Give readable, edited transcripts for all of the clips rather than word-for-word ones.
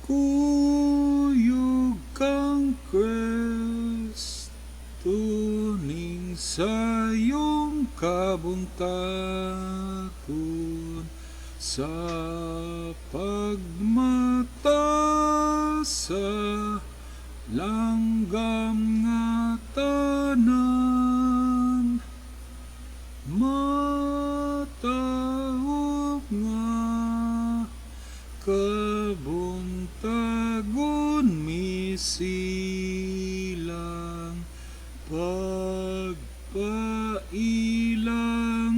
Kuyog Kang Kristo Ning Sayong Kabuntagon sa pagmata sa langgam nga tanan, matahop nga kabuntagon misilang pagpailang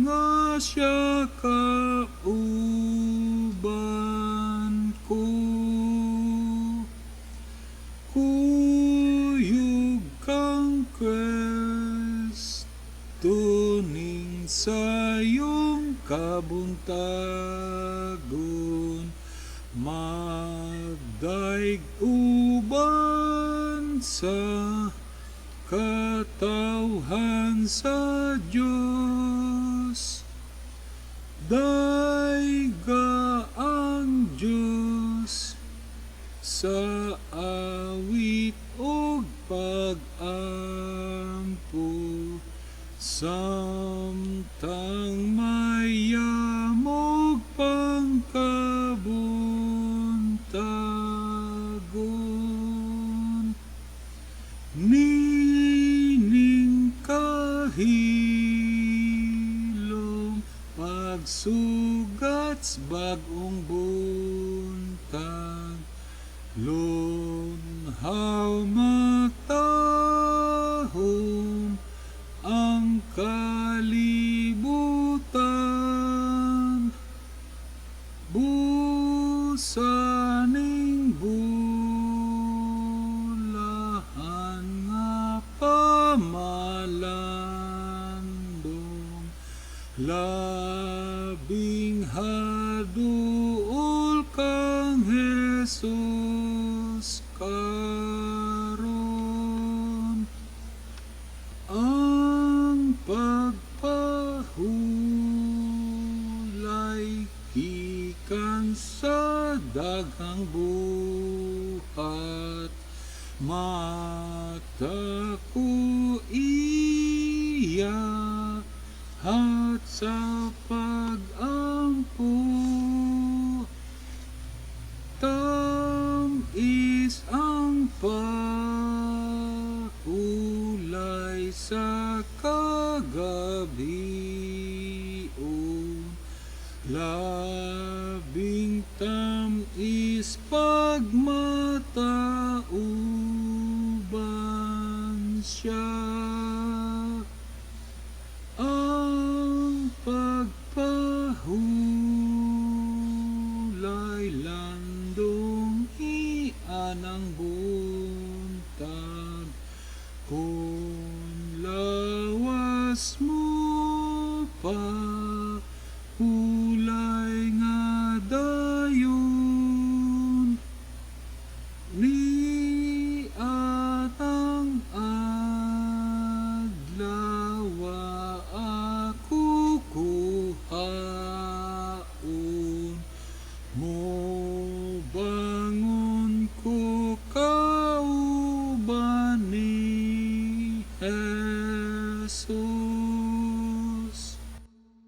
nga siya kauban ko. Kuyog Kang Kristo Ning Sayong Kabuntagon, magdaig uban sa katawhan sa Diyos. Daiga ang Diyos sa awit o pag-ampo, samtang mayamog pangkabuntagon. Nining kahilom pagsugats bagong buntag, lunhaw matahom ang kalibutan, busaning bulahan nga pamalandong, labing haduol kang Jesus karon. Ang pagpahulay gikan sa daghang buhat, mata ko iya hat sa pag-ampo, tamis ang pahulay sa kagabion, labing tamis pagmatauban siya. Ang pagpahulay landong iyan ang buntag, kung lawas mo pa hulay nga dayon, ni atang adlaw ako kuhaon, mo bangon ko kauban ni Jesus.